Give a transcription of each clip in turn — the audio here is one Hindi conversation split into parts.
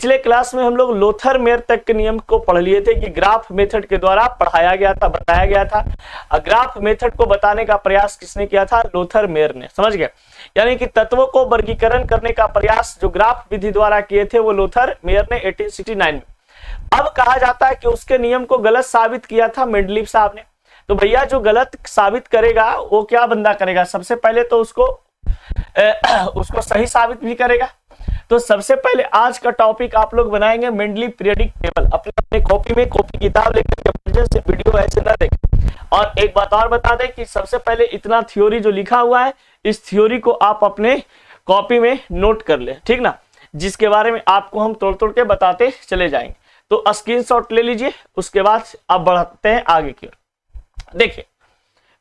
पिछले क्लास में हम लोग लोथर मेयर तक के नियम को पढ़ लिए थे कि ग्राफ मेथड के द्वारा पढ़ाया गया था, बताया गया था। ग्राफ मेथड को बताने का प्रयास किसने किया था? लोथर मेयर ने, समझ गए। यानी कि तत्वों को वर्गीकरण करने का प्रयास जो ग्राफ विधि द्वारा किए थे वो लोथर मेयर ने 1869 में। अब कहा जाता है कि उसके नियम को गलत साबित किया था मेंडलीव साहब ने। तो भैया जो गलत साबित करेगा वो क्या बंदा करेगा? सबसे पहले तो उसको सही साबित भी करेगा। तो सबसे पहले आज का टॉपिक आप लोग बनाएंगे मेंडलीव पीरियडिक टेबल। अपने कॉपी में कॉपी किताब लेकर से वीडियो ऐसे ना देखें। और एक बात और बता दें कि सबसे पहले इतना थ्योरी जो लिखा हुआ है, इस थ्योरी को आप अपने कॉपी में नोट कर ले, ठीक ना, जिसके बारे में आपको हम तोड़ तोड़ के बताते चले जाएंगे। तो स्क्रीनशॉट ले लीजिए, उसके बाद आप बढ़ते हैं आगे की ओर। देखिए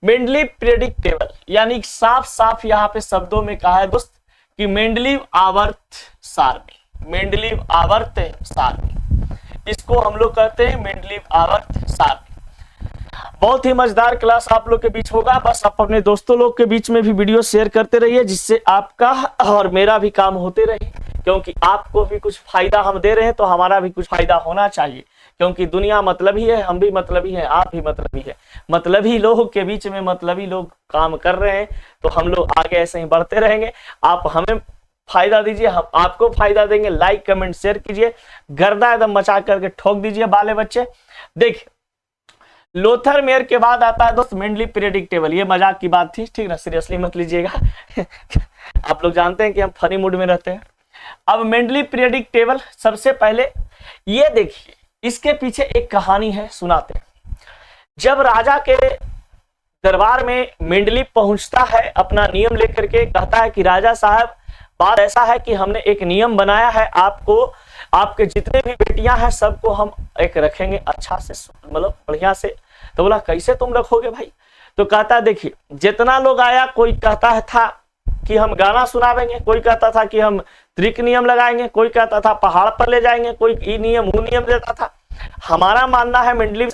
मेंडलीव पीरियडिक टेबल, यानी साफ साफ यहाँ पे शब्दों में कहा है दोस्त कि मेंडलीव आवर्त सारणी, मेंडलीव आवर्त सारणी, इसको हम लोग कहते हैं मेंडलीव आवर्त सारणी। बहुत ही मजेदार क्लास आप लोग के बीच होगा। बस आप अपने दोस्तों लोग के बीच में भी वीडियो शेयर करते रहिए, जिससे आपका और मेरा भी काम होते रहे, क्योंकि आपको भी कुछ फायदा हम दे रहे हैं तो हमारा भी कुछ फायदा होना चाहिए। क्योंकि दुनिया मतलबी है, हम भी मतलबी हैं, आप भी मतलबी है। मतलबी लोग के बीच में मतलबी लोग काम कर रहे हैं, तो हम लोग आगे ऐसे ही बढ़ते रहेंगे। आप हमें फायदा दीजिए, हम आपको फायदा देंगे। लाइक कमेंट शेयर कीजिए, गर्दा एकदम मचा करके ठोक दीजिए बाले बच्चे। देखिए लोथर मेयर के बाद आता है दोस्त मेंडलीव पीरियडिक टेबल। ये मजाक की बात थी, ठीक ना, सीरियसली मत लीजिएगा। आप लोग जानते हैं कि हम फनी मूड में रहते हैं। अब मेंडलीव पीरियडिक टेबल, सबसे पहले ये देखिए, इसके पीछे एक कहानी है, सुनाते हैं। जब राजा के दरबार में मेंडलीव पहुंचता है अपना नियम लेकर के, कहता है कि राजा साहब बात ऐसा है कि हमने एक नियम बनाया है, आपको आपके जितने भी बेटियां हैं सबको हम एक रखेंगे अच्छा से, मतलब बढ़िया से। तो बोला कैसे तुम रखोगे भाई? तो कहता है देखिए जितना लोग आया, कोई कहता था कि हम गाना सुनावेंगे, कोई कहता था कि हम त्रिक नियम लगाएंगे, कोई कहता था पहाड़ पर ले जाएंगे, कोई ई नियम वो नियम देता था। हमारा मानना है मेंडलीव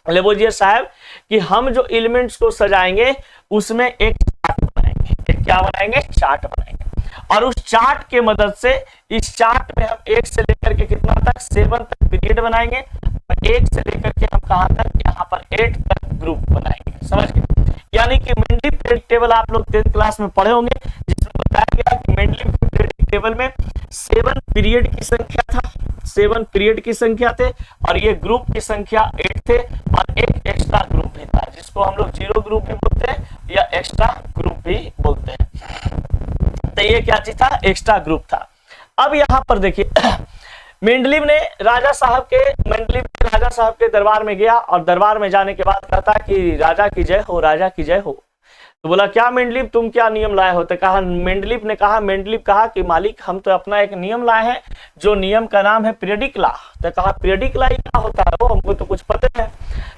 लेबोजियर साहब कि हम जो एलिमेंट्स को सजाएंगे उसमें एक चार्ट बनाएंगे। एक क्या बनाएंगे? चार्ट बनाएंगे। और उस चार्ट के मदद से, इस चार्ट में हम 1 से लेकर के कितना तक 7 तक पीरियड बनाएंगे, और 1 से लेकर के हम कहां तक, यहाँ पर 8 तक ग्रुप बनाएंगे। समझ गए? यानी कि मेंडलीव पीरियडिक टेबल आप लोग 10th क्लास में पढ़े होंगे, जिसमें बताया गया कि मेंडलीव पीरियडिक टेबल में 7 पीरियड की संख्या था, 7 पीरियड की संख्या थे, और ये ग्रुप की संख्या 8 थे, और एक एक्स्ट्रा ग्रुप भी था, जिसको हम लोग 0 ग्रुप भी बोलते हैं या एक्स्ट्रा ग्रुप भी बोलते हैं। तो ये क्या चीज था? एक्स्ट्रा ग्रुप था। अब यहाँ पर देखिए मेंडलीव ने राजा साहब के दरबार में गया, और दरबार में जाने के बाद कहता कि राजा की जय हो, राजा की जय हो। तो बोला क्या मेंडलीव तुम क्या नियम लाए हो? तो कहा मेंडलीव कहा कि मालिक हम तो अपना एक नियम लाए हैं, जो नियम का नाम है पीरियडिक लॉ। तो कहा पीरियडिक लॉ क्या होता है? वो हमको तो कुछ पता है।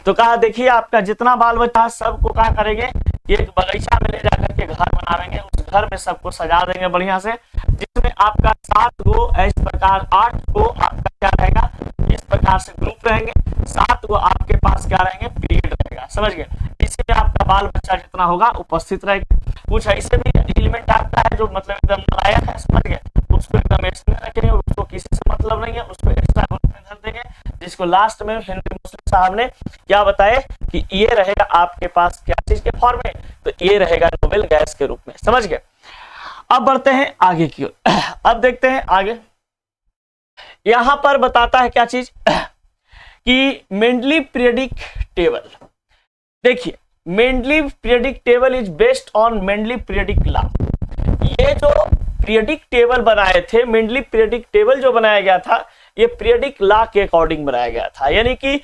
तो कहा देखिए आपका जितना बाल बच्चा सबको क्या करेंगे, एक बगीचा में ले जाकर के घर बनाएंगे, उस घर में सबको सजा देंगे बढ़िया से, जिसमें आपका 7 गो इस प्रकार 8 गो आपका क्या रहेगा, इस प्रकार से ग्रुप रहेंगे, 7 गो आपके पास क्या रहेंगे, पीरियड रहेगा। समझ गए? इसमें आपका बाल बच्चा जितना होगा उपस्थित रहेगा। कुछ ऐसे भी एलिमेंट आता है जो मतलब एकदम नालायक है, समझ गए, उसको एकदम एक्स्ट्रा रखेंगे, उसको किसी से मतलब नहीं है, उसको एक्स्ट्रा ग्रुप में धर देंगे, जिसको लास्ट में हेनरी मुस्लिम साहब ने क्या बताया कि ये रहेगा आपके पास क्या चीज के फॉर्म में, तो ये रहेगा नोबेल गैस के रूप में। समझ गए? अब बढ़ते हैं आगे की ओर। अब देखते हैं आगे, यहां पर बताता है क्या चीज कि मेंडलीव पीरियडिक टेबल। देखिए Mendeleev periodic table is based on Mendeleev periodic law. ये जो पीरियडिक टेबल बनाए थे, मेंडलीव पीरियडिक टेबल जो बनाया गया था, ये पीरियडिक लॉ के अकॉर्डिंग बनाया गया था, यानी कि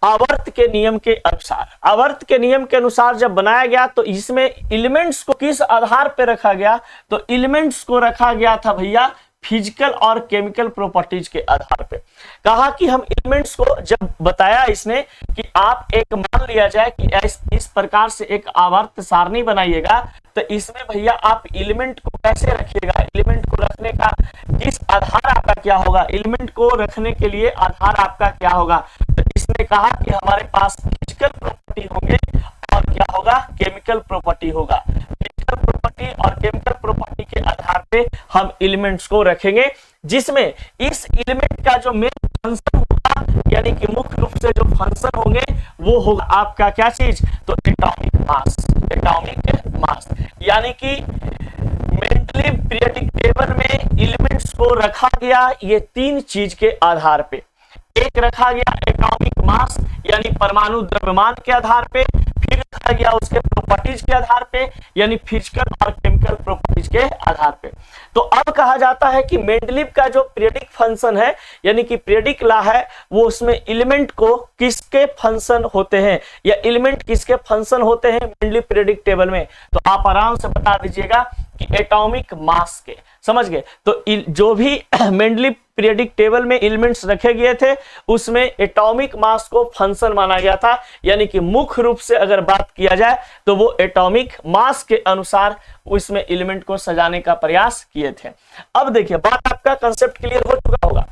आवर्त के नियम के अनुसार। आवर्त के नियम के अनुसार जब बनाया गया तो इसमें एलिमेंट्स को किस आधार पर रखा गया, तो एलिमेंट्स को रखा गया था भैया फिजिकल और केमिकल प्रॉपर्टीज के आधार पे। कहा कि हम एलिमेंट्स को जब बताया इसने कि आप एक मान लिया जाए कि इस प्रकार से एक आवर्त सारणी बनाइएगा, तो इसमें भैया आप एलिमेंट को कैसे रखिएगा, एलिमेंट को रखने का किस आधार आपका क्या होगा, एलिमेंट को रखने के लिए आधार आपका क्या होगा। तो इसने कहा कि हमारे पास फिजिकल प्रॉपर्टी होंगे और क्या होगा, केमिकल प्रॉपर्टी होगा। फिजिकल प्रॉपर्टी प्रॉपर्टी और केमिकल प्रॉपर्टी के आधार पे हम एलिमेंट्स को रखेंगे, जिसमें इस एलिमेंट का जो मेन फंक्शन होगा, यानी कि मुख्य रूप से जो फंक्शन होंगे वो होगा आपका क्या चीज, तो एटॉमिक मास। एटॉमिक मास यानी कि मेंडलीव पीरियोडिक टेबल में एलिमेंट्स को रखा गया ये तीन चीज के आधार पे। एक रखा गया एटॉमिक मास यानी परमाणु द्रव्यमान के आधार पे, फिर रखा गया उसके प्रॉपर्टीज के आधार पे यानी फिजिकल और केमिकल प्रॉपर्टीज के आधार पे। तो अब कहा जाता है कि मेंडलीव का जो पीरियोडिक फंक्शन है यानी कि पीरियोडिक लॉ है, वो उसमें एलिमेंट को किसके फंक्शन होते हैं या एलिमेंट किसके फंक्शन होते हैं मेंडलीव पीरियोडिक टेबल में, तो आप आराम से बता दीजिएगा कि एटॉमिक मास के। समझ गए? तो जो भी मेंडलीव पीरियोडिक टेबल में एलिमेंट्स रखे गए थे उसमें एटॉमिक मास को फंक्शन माना गया था, यानी कि मुख्य रूप से अगर बात किया जाए तो वो एटॉमिक मास के अनुसार उसमें एलिमेंट को सजाने का प्रयास किए थे। अब देखिए बात आपका कंसेप्ट क्लियर हो चुका होगा।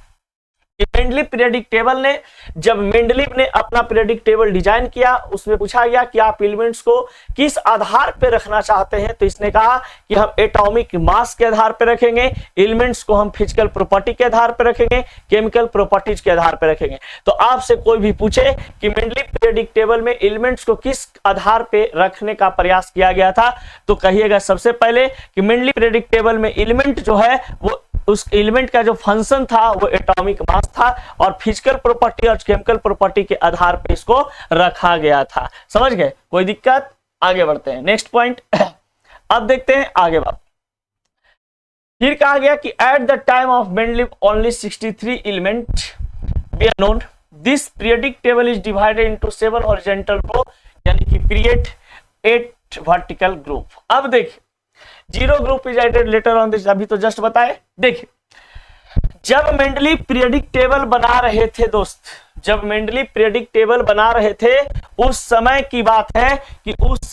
मेंडलीव पीरियोडिक टेबल ने, जब मेंडलीव ने अपना पीरियोडिक टेबल डिजाइन किया उसमें पूछा गया कि आप एलिमेंट्स को किस आधार पर रखना चाहते हैं, तो इसने कहा कि हम एटॉमिक मास के आधार पर रखेंगे, एलिमेंट्स को हम फिजिकल प्रॉपर्टी के आधार पर रखेंगे, केमिकल प्रॉपर्टीज के आधार पर रखेंगे। तो आपसे कोई भी पूछे कि मेंडलीव पीरियोडिक टेबल में एलिमेंट्स को किस आधार पर रखने का प्रयास किया गया था, तो कहिएगा सबसे पहले कि मेंडलीव पीरियोडिक टेबल में एलिमेंट जो है वो उस एलिमेंट का जो फंक्शन था वो एटॉमिक मास था और फिजिकल प्रॉपर्टी और केमिकल प्रॉपर्टी के आधार पे इसको रखा गया था। समझ गए? कोई दिक्कत? आगे बढ़ते हैं नेक्स्ट पॉइंट। अब देखते हैं आगे बात। फिर कहा गया कि at the time of Mendeleev only 63 element they are known, this periodic table is divided into 7 horizontal row यानी कि पीरियड 8 वर्टिकल ग्रुप। अब देखिए zero group is added later on this, अभी तो जस्ट बताए। देखिए जब मेंडलीव पीरियोडिक टेबल बना रहे थे दोस्त, जब मेंडलीव पीरियोडिक टेबल बना रहे थे उस समय की बात है कि उस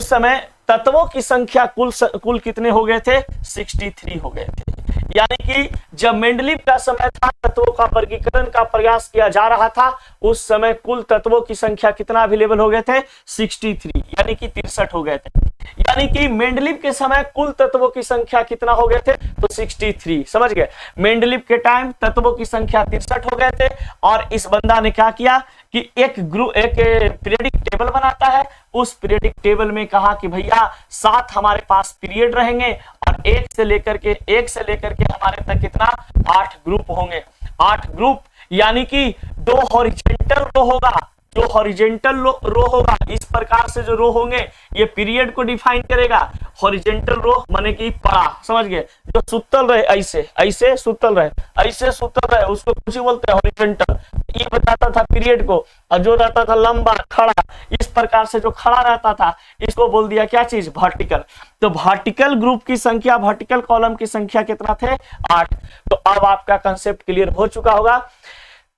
समय तत्वों की संख्या कुल कितने हो गए थे, 63 हो गए थे। यानी कि जब मेंडलीव का समय था तत्वों का वर्गीकरण का प्रयास किया जा रहा था उस समय कुल तत्वों की संख्या कितना अवेलेबल हो गए थे, 63 यानी कि 63 हो गए थे। यानी कि मेंडलीव के समय कुल तत्वों की संख्या कितना हो गए थे, तो 63। समझ गए? मेंडलीव के टाइम तत्वों की संख्या 63 हो गए थे और इस बंदा ने क्या किया कि एक पीरियोडिक टेबल बनाता है, उस पीरियोडिक टेबल में कहा कि भैया 7 हमारे पास पीरियड रहेंगे और एक से लेकर के हमारे तक कितना 8 ग्रुप होंगे। 8 ग्रुप यानी कि 2 हॉरिजॉन्टल रो होगा, जो हॉरिजॉन्टल रो होगा इस प्रकार से जो रो होंगे ये पीरियड को डिफाइन करेगा। हॉरिजॉन्टल रो माने कि पड़ा, समझ गए? जो सुतल रहे ऐसे सुतल रहे उसको कुछ बोलते हैं हॉरिजॉन्टल, ये बताता था पीरियड को। और जो रहता था लंबा खड़ा, इस प्रकार से जो खड़ा रहता था इसको बोल दिया क्या चीज, वर्टिकल। तो वर्टिकल ग्रुप की संख्या, वर्टिकल कॉलम की संख्या कितना थे, 8। तो अब आपका कंसेप्ट क्लियर हो चुका होगा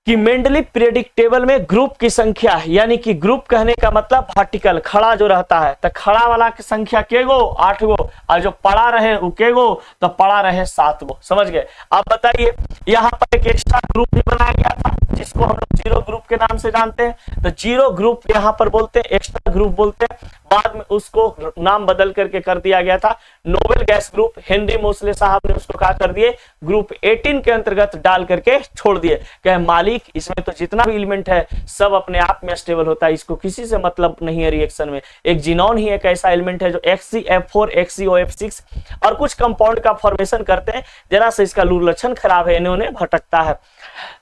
कि मेंडलीव पीरियोडिक टेबल में ग्रुप की संख्या, यानी कि ग्रुप कहने का मतलब वर्टिकल खड़ा जो रहता है, तो खड़ा वाला की संख्या के गो, 8 गो, और जो पड़ा रहे वो के गो, तो पड़ा रहे 7 गो। समझ गए? अब बताइए यहाँ पर एक एक्स्ट्रा ग्रुप भी बनाया गया था जिसको हम लोग जीरो ग्रुप के नाम से जानते हैं। तो जीरो ग्रुप यहाँ पर बोलते हैं, एक्स्ट्रा ग्रुप बोलते हैं। बाद में उसको नाम बदल करके कर दिया गया था noble gas group. Henry Mosle साहब ने उसको क्या कर दिए, ग्रुप 18 के अंतर्गत डाल करके छोड़ दिए। कहे मालिक इसमें तो जितना भी एलिमेंट है सब अपने आप में स्टेबल होता है, इसको किसी से मतलब नहीं है रिएक्शन में। एक जीनोन ही एक ऐसा एलिमेंट है जो HCF4 HCOF6 और कुछ कंपाउंड का फॉर्मेशन करते हैं, जरा से इसका लक्षण खराब है, इन्होंने भटकता है।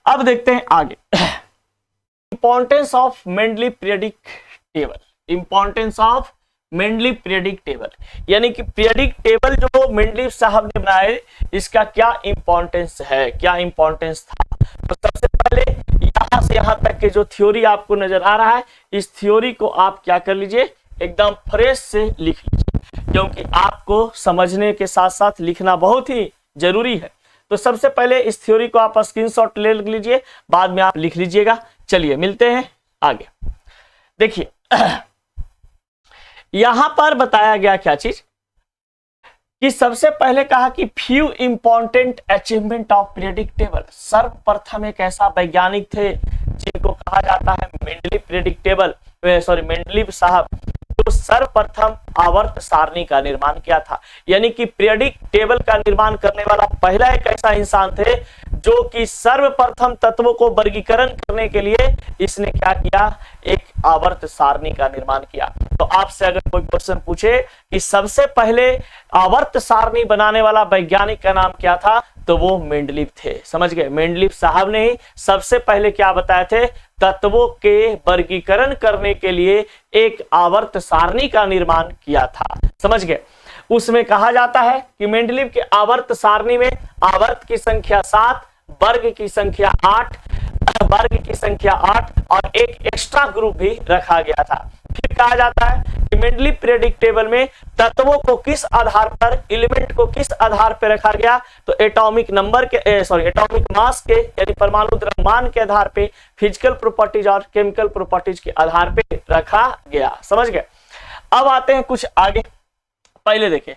अब देखते हैं आगे importance of Mendeleev periodic table. Importance of Mendeleev periodic table यानी कि पीरियोडिक टेबल जो मेंडलीव साहब ने बनाए इसका क्या इंपॉर्टेंस है, क्या इंपॉर्टेंस था। तो सबसे पहले यहां से यहां तक के जो थ्योरी आपको नजर आ रहा है इस थ्योरी को आप क्या कर लीजिए, एकदम फ्रेश से लिख लीजिए, क्योंकि आपको समझने के साथ साथ लिखना बहुत ही जरूरी है। तो सबसे पहले इस थ्योरी को आप स्क्रीनशॉट ले लीजिए, बाद में आप लिख लीजिएगा। चलिए मिलते हैं आगे। देखिए यहां पर बताया गया क्या चीज कि सबसे पहले कहा कि few important achievement of periodic table. सर्वप्रथम एक ऐसा वैज्ञानिक थे जिनको कहा जाता है Mendeleev periodic table, sorry Mendeleev साहब, जो सर्वप्रथम आवर्त सारणी का निर्माण किया था। यानी कि पीरियडिक टेबल का निर्माण करने वाला पहला एक ऐसा इंसान थे जो कि सर्वप्रथम तत्वों को वर्गीकरण करने के लिए इसने क्या किया, एक आवर्त सारणी का निर्माण किया। तो आपसे अगर कोई क्वेश्चन पूछे कि सबसे पहले आवर्त सारणी बनाने वाला वैज्ञानिक का नाम क्या था, तो वो मेंडलीव थे। समझ गए, मेंडलीव साहब ने ही सबसे पहले क्या बताए थे, तत्वों के वर्गीकरण करने के लिए एक आवर्त सारणी का निर्माण किया था। समझ गए, उसमें कहा जाता है कि मेंडलीव के आवर्त सारणी में आवर्त की संख्या 7, वर्ग की संख्या 8, वर्ग की संख्या 8 और एक एक्स्ट्रा ग्रुप भी रखा गया था। फिर कहा जाता है कि मेंडलीव पीरियडिक टेबल में तत्वों को किस आधार पर, एलिमेंट को किस आधार पर रखा गया, तो एटॉमिक नंबर के एटॉमिक मास के यानी परमाणु द्रव्यमान के आधार पे, फिजिकल प्रॉपर्टीज और केमिकल प्रॉपर्टीज के आधार पे रखा गया। समझ गए। अब आते हैं कुछ आगे। पहले देखें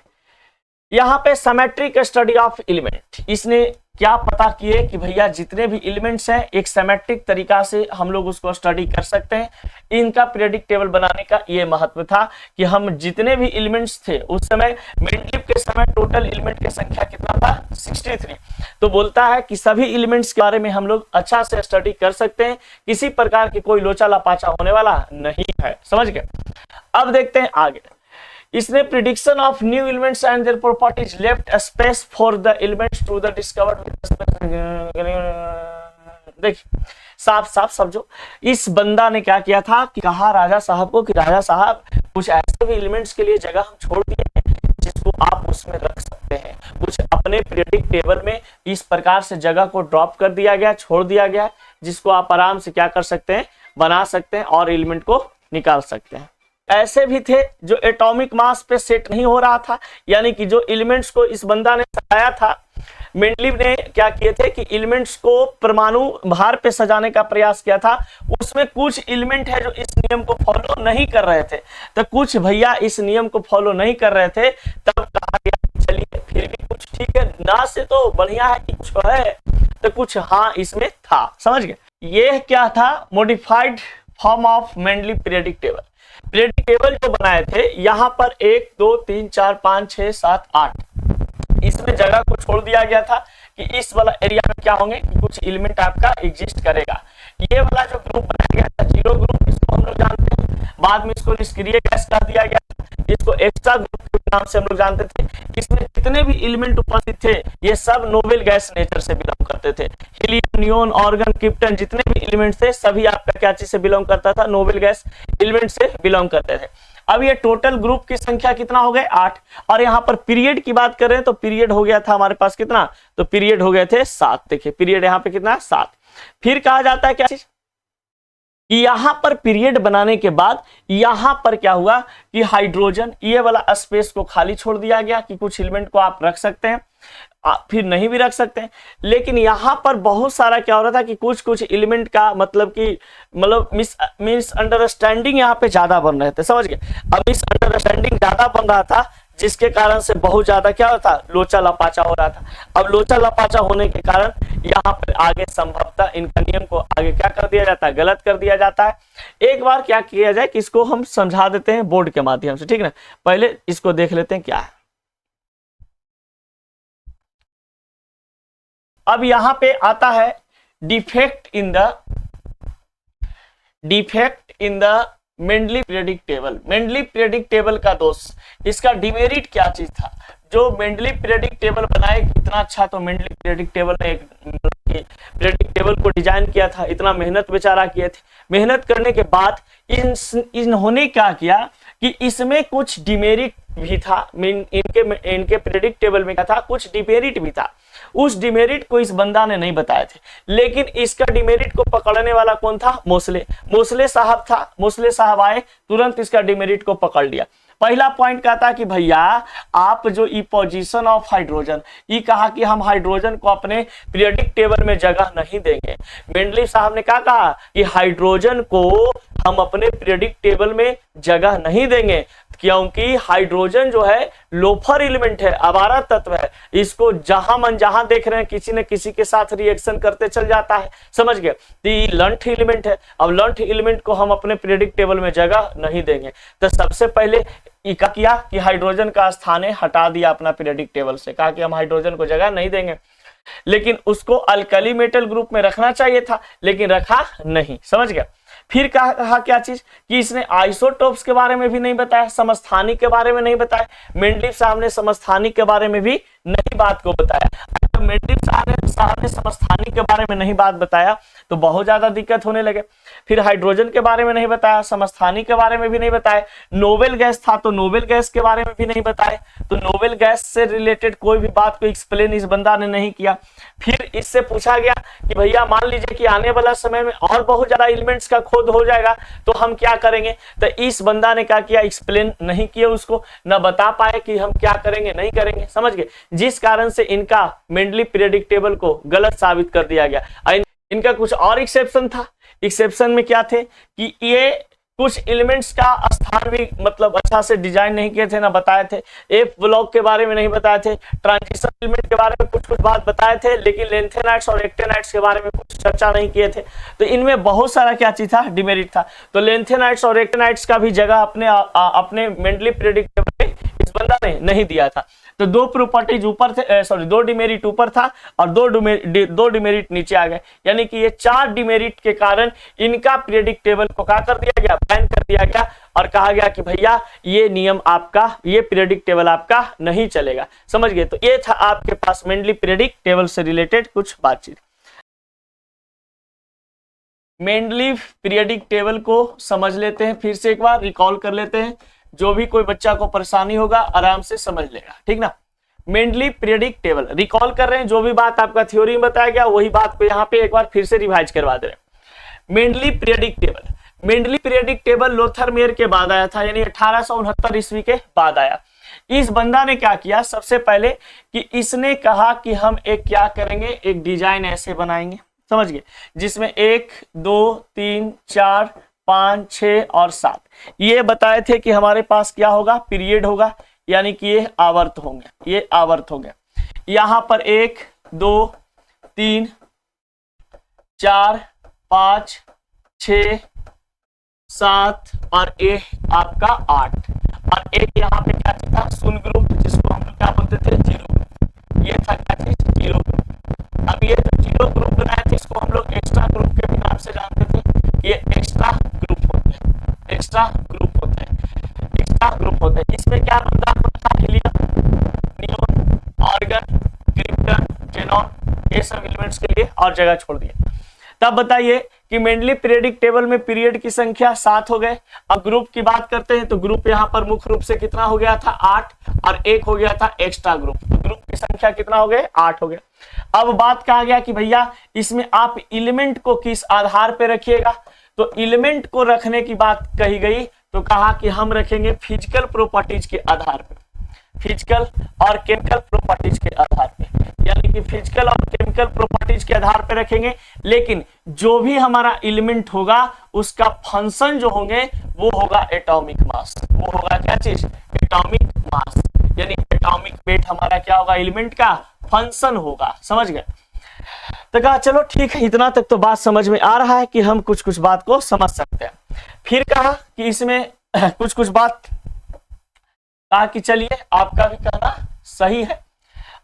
यहां पे सिमेट्रिक स्टडी ऑफ एलिमेंट, इसने क्या पता किए कि भैया जितने भी एलिमेंट्स हैं एक सिमेट्रिक तरीका से हम लोग उसको स्टडी कर सकते हैं। इनका पीरियडिक टेबल बनाने का ये महत्व था कि हम जितने भी एलिमेंट्स थे उस समय, मेंडलीव के समय टोटल एलिमेंट की संख्या कितना था, 63। तो बोलता है कि सभी एलिमेंट्स के बारे में हम लोग अच्छा से स्टडी कर सकते हैं, किसी प्रकार की कोई लोचा लपाचा होने वाला नहीं है। समझ गए। अब देखते हैं आगे। इसने prediction of new elements and their properties left space for the elements to the discovered. देखिए साफ साफ समझो, इस बंदा ने क्या किया था कि कहा राजा साहब को कि राजा साहब कुछ ऐसे भी एलिमेंट्स के लिए जगह हम छोड़ दिए हैं जिसको आप उसमें रख सकते हैं। कुछ अपने पीरियडिक टेबल में इस प्रकार से जगह को ड्रॉप कर दिया गया, छोड़ दिया गया, जिसको आप आराम से क्या कर सकते हैं, बना सकते हैं और एलिमेंट को निकाल सकते हैं। ऐसे भी थे जो एटॉमिक मास पे सेट नहीं हो रहा था, यानी कि जो एलिमेंट्स को इस बंदा ने सजाया था, मेंडलीव ने क्या किए थे कि एलिमेंट्स को परमाणु भार पे सजाने का प्रयास किया था। उसमें कुछ एलिमेंट है जो इस नियम को फॉलो नहीं कर रहे थे, तो कुछ भैया इस नियम को फॉलो नहीं कर रहे थे, तब कहा गया चलिए फिर भी कुछ ठीक है ना, से तो बढ़िया है कि कुछ है, तो कुछ हाँ इसमें था। समझ गए। ये क्या था, modified form of Mendeleev periodic table. Periodic table जो बनाए थे यहाँ पर 1 2 3 4 5 6 7 8, इसमें जगह को छोड़ दिया गया था कि इस वाला एरिया में क्या होंगे कि कुछ एलिमेंट आपका एग्जिस्ट करेगा। ये वाला जो ग्रुप बनाया गया था, जीरो ग्रुप, इसको हम लोग जानते हैं, बाद में इसको निष्क्रिय गैस कर दिया गया, इसको एक्स्ट्रा ग्रुप के नाम से हम लोग जानते थे। इसमें जितने भी एलिमेंट उपस्थित थे ये सब नोबेल गैस नेचर से बिलोंग करते थे। हीलियम, नियोन, ऑर्गन, क्रिप्टन, जितने भी एलिमेंट थे सभी आपका क्या चीज से बिलोंग करता था, नोबेल गैस एलिमेंट से बिलोंग करते थे। अब ये टोटल ग्रुप की संख्या कितना हो गए, 8। और यहाँ पर पीरियड की बात करें तो पीरियड हो गया था हमारे पास कितना, तो पीरियड हो गए थे 7। देखिए पीरियड यहाँ पे कितना, 7। फिर कहा जाता है क्या चीज कि यहां पर पीरियड बनाने के बाद यहां पर क्या हुआ कि हाइड्रोजन, ये वाला स्पेस को खाली छोड़ दिया गया कि कुछ एलिमेंट को आप रख सकते हैं, फिर नहीं भी रख सकते हैं। लेकिन यहां पर बहुत सारा क्या हो रहा था कि कुछ एलिमेंट का मतलब कि मिस अंडरस्टैंडिंग यहाँ पे ज्यादा बन रहे थे। समझ गए। अब मिस अंडरस्टैंडिंग ज्यादा बन रहा था जिसके कारण से बहुत ज्यादा क्या होता, लोचा लपाचा हो रहा था। अब लोचा लपाचा होने के कारण यहाँ पर आगे संभवतः इनका नियम को आगे क्या कर दिया जाता है, गलत कर दिया जाता है। एक बार क्या किया जाए कि इसको हम समझा देते हैं बोर्ड के माध्यम से, ठीक ना। पहले इसको देख लेते हैं क्या है। अब यहां पे आता है defect in the Mendeleev periodic table. Mendeleev periodic table का दोष, इसका डिमेरिट क्या चीज था, जो मेंडलीव पीरियडिक टेबल बनाए इतना अच्छा, तो मेंडलीव पीरियडिक टेबल ने पीरियडिक टेबल को डिजाइन किया था, इतना मेहनत बेचारा किए थे। मेहनत करने के बाद इन्होंने क्या किया कि इसमें कुछ डिमेरिट भी था, इनके पीरियडिक टेबल में क्या था, कुछ डिमेरिट भी था। उस डिमेरिट को इस बंदा ने नहीं बताए थे, लेकिन इसका डिमेरिट को पकड़ने वाला कौन था, मोसले साहब था। मोसले साहब आए, तुरंत इसका डिमेरिट को पकड़ लिया। पहला पॉइंट कहता कि भैया आप जो ई पोजीशन ऑफ हाइड्रोजन, ये कहा कि हम हाइड्रोजन को अपने पीरियडिक टेबल में जगह नहीं देंगे। मेंडलीव साहब ने क्या कहा कि हाइड्रोजन को हम अपने पीरियोडिक टेबल में जगह नहीं देंगे, क्योंकि हाइड्रोजन जो है लोफर एलिमेंट है, आवारा तत्व है। इसको जहां मन जहां देख रहे हैं किसी न किसी के साथ रिएक्शन करते चल जाता है, समझ गए। तो ये लंठ एलिमेंट है। अब लंठ एलिमेंट को हम अपने पीरियोडिक टेबल में जगह नहीं देंगे। तो सबसे पहले क्या किया कि हाइड्रोजन का स्थान हटा दिया अपना पीरियोडिक टेबल से, कहा कि हम हाइड्रोजन को जगह नहीं देंगे। लेकिन उसको अल्कली मेटल ग्रुप में रखना चाहिए था, लेकिन रखा नहीं, समझ गया। फिर कहा क्या चीज कि इसने आइसोटोप्स के बारे में भी नहीं बताया, समस्थानिक के बारे में नहीं बताया। मेंडलीव साहब ने समस्थानिक के बारे में भी नहीं बात को बताया। मेंडलीव साहब ने समस्थानिक के बारे में नहीं बात बताया तो बहुत ज्यादा दिक्कत होने लगे। फिर हाइड्रोजन के बारे में नहीं बताया, समस्थानिक के बारे में भी नहीं बताया। नोबेल गैस था तो नोबेल गैस के बारे में भी नहीं बताया, तो नोबेल गैस से रिलेटेड कोई भी बात को एक्सप्लेन इस बंदा ने नहीं किया। फिर इससे पूछा गया कि भैया मान लीजिए कि आने वाला समय में और बहुत ज्यादा एलिमेंट्स का खोज हो जाएगा तो हम क्या करेंगे, तो इस बंदा ने क्या किया, एक्सप्लेन नहीं किया, उसको न बता पाए कि हम क्या करेंगे नहीं करेंगे, समझ गए। जिस कारण से इनका मेंडली पीरियोडिक टेबल को गलत साबित कर दिया गया। इनका कुछ और एक्सेप्शन था। एक्सेप्शन में क्या थे कि ये कुछ एलिमेंट्स का स्थान भी मतलब अच्छा से डिजाइन नहीं किए थे, ना बताए थे। एफ ब्लॉक के बारे में नहीं बताए थे। ट्रांजिशन एलिमेंट के बारे में कुछ बात बताए थे, लेकिन लेंथेनाइट्स और एक्टेनाइट्स के बारे में कुछ चर्चा नहीं किए थे। तो इनमें बहुत सारा क्या चीज था, डिमेरिट था। तो लेंथेनाइट्स और एक्टेनाइट्स का भी जगह अपने मेंडली पीरियोडिक टेबल में इस बंदा ने नहीं दिया था। तो दो प्रॉपर्टीज ऊपर थे, दो डिमेरिट ऊपर था और दो डिमेरिट नीचे आ गए। यानी कि ये 4 डिमेरिट के कारण इनका पीरियोडिक टेबल को क्या कर दिया गया, बैन कर दिया गया और कहा गया कि भैया ये नियम आपका, ये पीरियोडिक टेबल आपका नहीं चलेगा, समझ गए। तो ये था आपके पास मेंडली पीरियोडिक टेबल से रिलेटेड कुछ बातचीत। मेंडली पीरियोडिक टेबल को समझ लेते हैं, फिर से एक बार रिकॉल कर लेते हैं। जो भी कोई बच्चा को परेशानी होगा आराम से समझ लेगा, ठीक ना। मेंडली पीरियोडिक टेबल रिकॉल कर रहे हैं, जो भी बात आपका थ्योरी में बताया गया वही बात को यहाँ पे एक बार फिर से रिवाइज करवा दे रहे हैं। Mendeley periodic table, Mendeley periodic table Lothar Meyer के बाद आया था, यानी 1869 ईस्वी के बाद आया। इस बंदा ने क्या किया, सबसे पहले कि इसने कहा कि हम एक क्या करेंगे, एक डिजाइन ऐसे बनाएंगे, समझ गए, जिसमें 1 2 3 4 5 6 और 7 ये बताए थे कि हमारे पास क्या होगा, पीरियड होगा, यानी कि ये आवर्त होंगे, ये आवर्त हो गया। यहां पर 1 2 3 4 5 6 7 और ये आपका 8 और एक यहाँ पे क्या था, शून्य ग्रुप, जिसको हम लोग क्या बोलते थे, जीरो ग्रुप। ये था क्या चीज, जीरो ग्रुप। अब ये जो जीरो ग्रुप बनाए थे इसको हम लोग एक्स्ट्रा ग्रुप के भी नाम से जानते थे। ये एक्स्ट्रा ग्रुप होते हैं, एक्स्ट्रा ग्रुप होते हैं, एक्स्ट्रा ग्रुप होते हैं। इसमें क्या बनता है, helium, neon, argon, krypton, xenon, ये सब एलिमेंट्स के लिए और जगह छोड़ दिए। तब बताइए कि मेंडली पीरियोडिक टेबल में पीरियड की संख्या 7 हो गए। अब ग्रुप की बात करते हैं तो ग्रुप यहाँ पर मुख्य रूप से कितना हो गया था, 8 और एक हो गया था एक्स्ट्रा ग्रुप। तो ग्रुप की संख्या कितना हो गए, 8 हो गए। अब बात कहा गया कि भैया इसमें आप एलिमेंट को किस आधार पे रखिएगा, तो एलिमेंट को रखने की बात कही गई तो कहा कि हम रखेंगे फिजिकल प्रॉपर्टीज के आधार पे, फिजिकल और केमिकल प्रॉपर्टीज के आधार पे, यानी कि फिजिकल और केमिकल प्रॉपर्टीज के आधार पे रखेंगे। लेकिन जो भी हमारा एलिमेंट होगा उसका फंक्शन जो होंगे वो होगा एटॉमिक मास, वो होगा क्या चीज, एटॉमिक मास, यानी एटॉमिक वेट हमारा क्या होगा, एलिमेंट का फंक्शन होगा, समझ गए। तो कहा चलो ठीक है, इतना तक तो बात समझ में आ रहा है कि हम कुछ कुछ बात को समझ सकते हैं। फिर कहा कि इसमें कुछ कुछ बात कहा कि चलिए आपका भी कहना सही है।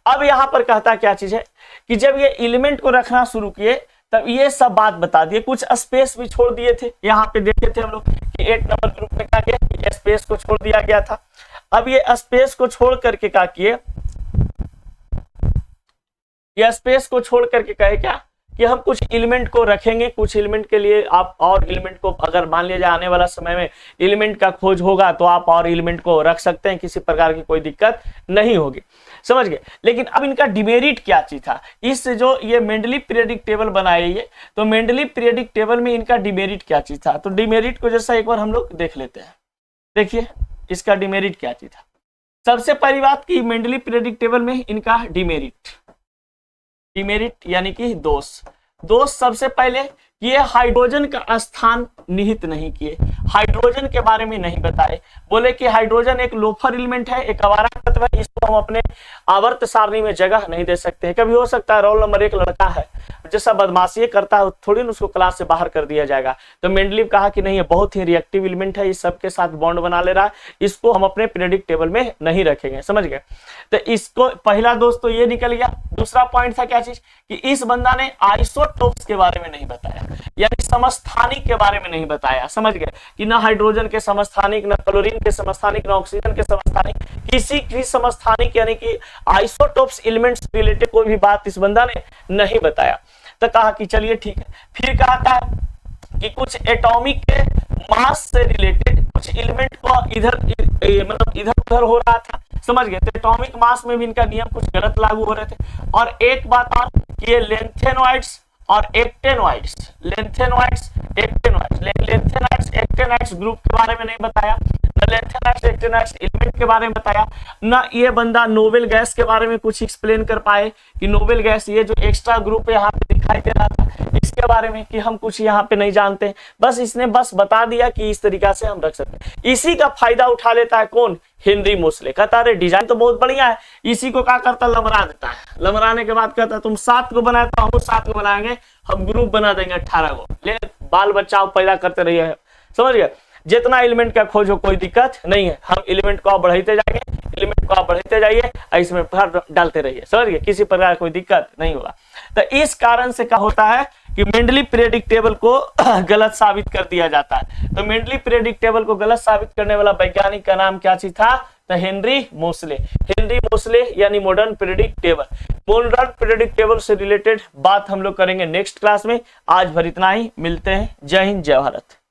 अब यहां पर कहता क्या चीज है कि जब ये एलिमेंट को रखना शुरू किए तब ये सब बात बता दिए, कुछ स्पेस भी छोड़ दिए थे। यहाँ पे देखे थे हम लोग कि 8 नंबर ग्रुप में क्या किया, ये स्पेस को छोड़ दिया गया था। अब ये स्पेस को छोड़ करके क्या किए, ये स्पेस को छोड़ करके कहे क्या कि हम कुछ एलिमेंट को रखेंगे, कुछ एलिमेंट के लिए आप और एलिमेंट को, अगर मान लिया जाए आने वाला समय में एलिमेंट का खोज होगा तो आप और एलिमेंट को रख सकते हैं, किसी प्रकार की कोई दिक्कत नहीं होगी, समझ गए। लेकिन अब इनका डिमेरिट क्या चीज था, इस जो ये मेंडली पीरियोडिक टेबल बनाए ये, तो मेंडली पीरियोडिक टेबल में इनका डिमेरिट क्या चीज था, तो डिमेरिट को जैसा एक बार हम लोग देख लेते हैं। देखिए इसका डिमेरिट क्या चीज था। सबसे पहली बात की मेंडली पीरियोडिक टेबल में इनका डिमेरिट, डिमेरिट यानी कि दोष, दोस्त सबसे पहले कि ये हाइड्रोजन का स्थान निहित नहीं किए, हाइड्रोजन के बारे में नहीं बताए, बोले कि हाइड्रोजन एक लोफर एलिमेंट है, एक अवारा तत्व है, इसको हम अपने आवर्त सारणी में जगह नहीं दे सकते हैं। कभी हो सकता है रोल नंबर 1 लड़का है, जैसा बदमाशी करता है थोड़ी ना उसको क्लास से बाहर कर दिया जाएगा। तो मेंडलीव कहा कि नहीं, ये बहुत ही रिएक्टिव एलिमेंट है, इस सबके साथ बॉन्ड बना ले रहा है, इसको हम अपने पीरियोडिक टेबल में नहीं रखेंगे। समझ गए? तो इसको पहला दोस्त तो ये निकल गया। दूसरा पॉइंट था क्या चीज, कि इस बंदा ने आइसोटोप्स के बारे में नहीं बताया, यानी समस्थानिक के बारे में नहीं बताया। समझ गए कि ना हाइड्रोजन के समस्थानिक, ना क्लोरीन के समस्थानिक, ना ऑक्सीजन के समस्थानिक, किसी की समस्थानिक यानी कि आइसोटोप्स एलिमेंट्स रिलेटेड कोई भी बात इस बंदा ने नहीं बताया। तो कहा कि चलिए ठीक है। फिर कहता है कि कुछ एटॉमिक के मास से रिलेटेड कुछ एलिमेंट को इधर मतलब इधर उधर हो रहा था। समझ गए? तो एटॉमिक मास में भी इनका नियम कुछ गलत लागू हो रहे थे। और एक बात और कि ये लेंथेनॉइड्स और एक्टेनॉइड्स, लेंथेनॉइड्स एक्टेनॉइड्स ग्रुप के बारे में नहीं बताया, न लेंथेनॉइड्स एक्टेनॉइड्स एलिमेंट के बारे में बताया, न ये बंदा नोबेल गैस के बारे में कुछ एक्सप्लेन कर पाए कि नोबेल गैस ये जो एक्स्ट्रा ग्रुप है यहाँ पे दिखाई दे रहा था, इसके बारे में कि हम कुछ यहाँ पे नहीं जानते। बस इसने बस बता दिया कि इस तरीका से हम रख सकते हैं। इसी का फायदा उठा लेता है कौन? हेनरी मोसले। कहता है डिजाइन तो बहुत बढ़िया है, इसी को क्या करता, लमरा देता है। लमराने के बाद कहता है तुम 7 को बनाए तो हम 7 को बनाएंगे, हम ग्रुप बना देंगे 18 को, ले बाल बच्चा पैदा करते रहिए। समझ गए? जितना एलिमेंट का खोजो कोई दिक्कत नहीं है, हम एलिमेंट को आप बढ़ाते जाएंगे, एलिमेंट को आप बढ़ाते जाइए, इसमें भर डालते रहिए। समझ गए? किसी प्रकार कोई दिक्कत नहीं होगा। तो इस कारण से क्या होता है कि मेंडलीव पीरियोडिक टेबल को गलत साबित कर दिया जाता है। तो मेंडलीव पीरियोडिक टेबल को गलत साबित करने वाला वैज्ञानिक का नाम क्या चीज था? तो हेनरी मोसले। हेनरी मोसले यानी modern periodic table. Modern periodic table से रिलेटेड बात हम लोग करेंगे नेक्स्ट क्लास में। आज भर इतना ही, मिलते हैं। जय हिंद, जय भारत।